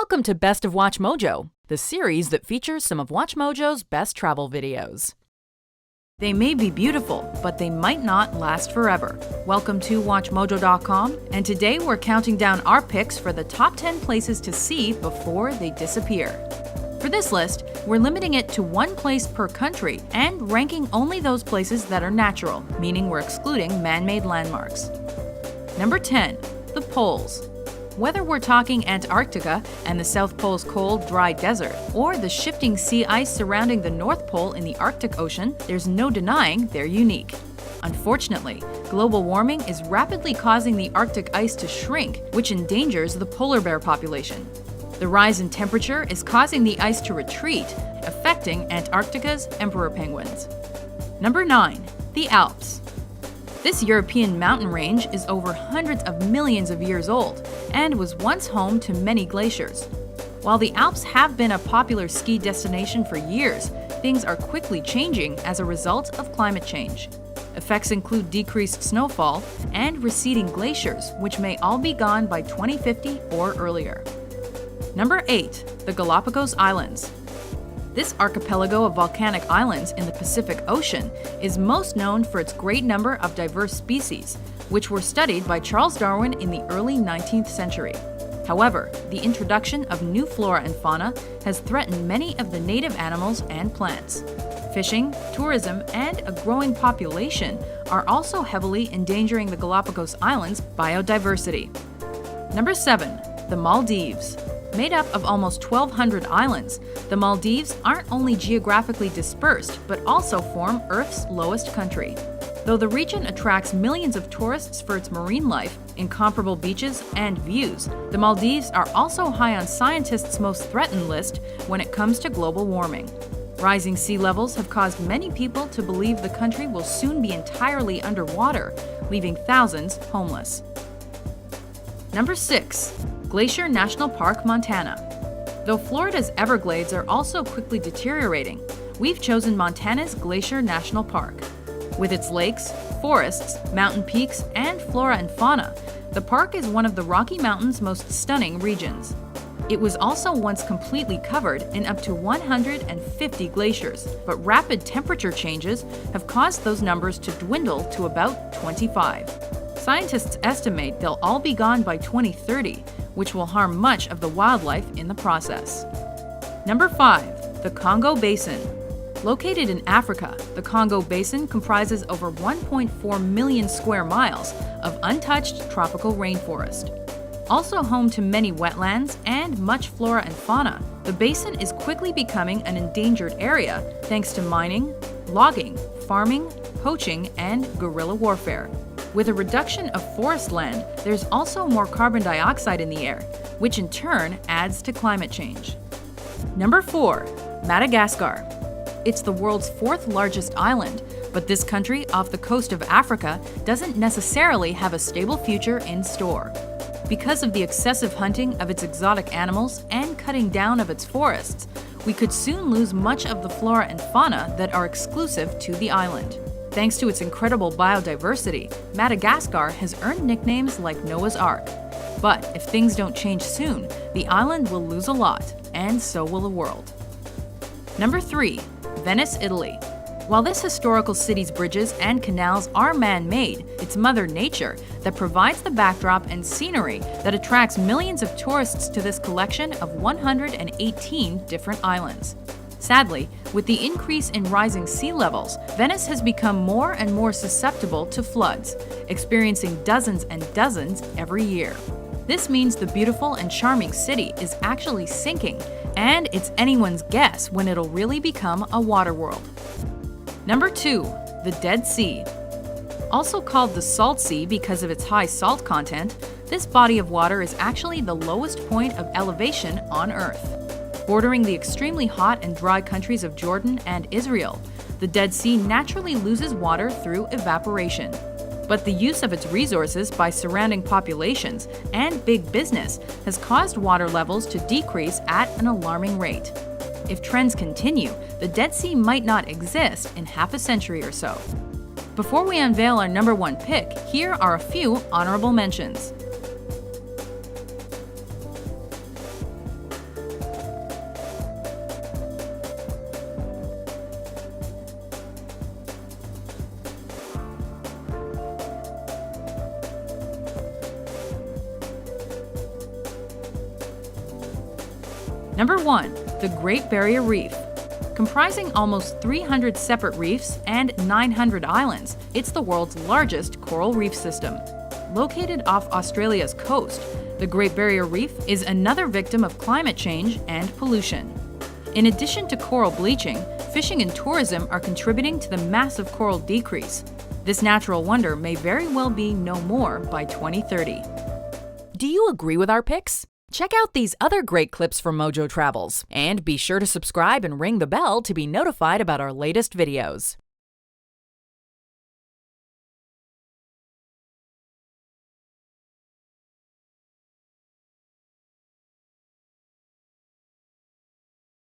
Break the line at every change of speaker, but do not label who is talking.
Welcome to Best of WatchMojo, the series that features some of WatchMojo's best travel videos. They may be beautiful, but they might not last forever. Welcome to WatchMojo.com, and today we're counting down our picks for the top 10 places to see before they disappear. For this list, we're limiting it to one place per country and ranking only those places that are natural, meaning we're excluding man-made landmarks. Number 10. The Poles. Whether we're talking Antarctica and the South Pole's cold, dry desert, or the shifting sea ice surrounding the North Pole in the Arctic Ocean, there's no denying they're unique. Unfortunately, global warming is rapidly causing the Arctic ice to shrink, which endangers the polar bear population. The rise in temperature is causing the ice to retreat, affecting Antarctica's emperor penguins. Number 9. The Alps. This European mountain range is over hundreds of millions of years old and was once home to many glaciers. While the Alps have been a popular ski destination for years, things are quickly changing as a result of climate change. Effects include decreased snowfall and receding glaciers, which may all be gone by 2050 or earlier. Number 8. The Galapagos Islands. This archipelago of volcanic islands in the Pacific Ocean is most known for its great number of diverse species, which were studied by Charles Darwin in the early 19th century. However, the introduction of new flora and fauna has threatened many of the native animals and plants. Fishing, tourism, and a growing population are also heavily endangering the Galapagos Islands' biodiversity. Number 7. The Maldives. Made up of almost 1,200 islands, the Maldives aren't only geographically dispersed, but also form Earth's lowest country. Though the region attracts millions of tourists for its marine life, incomparable beaches, and views, the Maldives are also high on scientists' most threatened list when it comes to global warming. Rising sea levels have caused many people to believe the country will soon be entirely underwater, leaving thousands homeless. Number 6. Glacier National Park, Montana. Though Florida's Everglades are also quickly deteriorating, we've chosen Montana's Glacier National Park. With its lakes, forests, mountain peaks, and flora and fauna, the park is one of the Rocky Mountains' most stunning regions. It was also once completely covered in up to 150 glaciers, but rapid temperature changes have caused those numbers to dwindle to about 25. Scientists estimate they'll all be gone by 2030, which will harm much of the wildlife in the process. Number 5. The Congo Basin. Located in Africa, the Congo Basin comprises over 1.4 million square miles of untouched tropical rainforest. Also home to many wetlands and much flora and fauna, the basin is quickly becoming an endangered area thanks to mining, logging, farming, poaching, and guerrilla warfare. With a reduction of forest land, there's also more carbon dioxide in the air, which in turn adds to climate change. Number 4. Madagascar. It's the world's 4th largest island, but this country off the coast of Africa doesn't necessarily have a stable future in store. Because of the excessive hunting of its exotic animals and cutting down of its forests, we could soon lose much of the flora and fauna that are exclusive to the island. Thanks to its incredible biodiversity, Madagascar has earned nicknames like Noah's Ark. But if things don't change soon, the island will lose a lot, and so will the world. Number 3. Venice, Italy. While this historical city's bridges and canals are man-made, it's Mother Nature that provides the backdrop and scenery that attracts millions of tourists to this collection of 118 different islands. Sadly, with the increase in rising sea levels, Venice has become more and more susceptible to floods, experiencing dozens and dozens every year. This means the beautiful and charming city is actually sinking, and it's anyone's guess when it'll really become a water world. Number 2. The Dead Sea. Also called the Salt Sea because of its high salt content, this body of water is actually the lowest point of elevation on Earth. Bordering the extremely hot and dry countries of Jordan and Israel, the Dead Sea naturally loses water through evaporation. But the use of its resources by surrounding populations and big business has caused water levels to decrease at an alarming rate. If trends continue, the Dead Sea might not exist in half a century or so. Before we unveil our number 1 pick, here are a few honorable mentions. Number 1. The Great Barrier Reef. Comprising almost 300 separate reefs and 900 islands, it's the world's largest coral reef system. Located off Australia's coast, the Great Barrier Reef is another victim of climate change and pollution. In addition to coral bleaching, fishing and tourism are contributing to the massive coral decrease. This natural wonder may very well be no more by 2030. Do you agree with our picks? Check out these other great clips from Mojo Travels, and be sure to subscribe and ring the bell to be notified about our latest videos.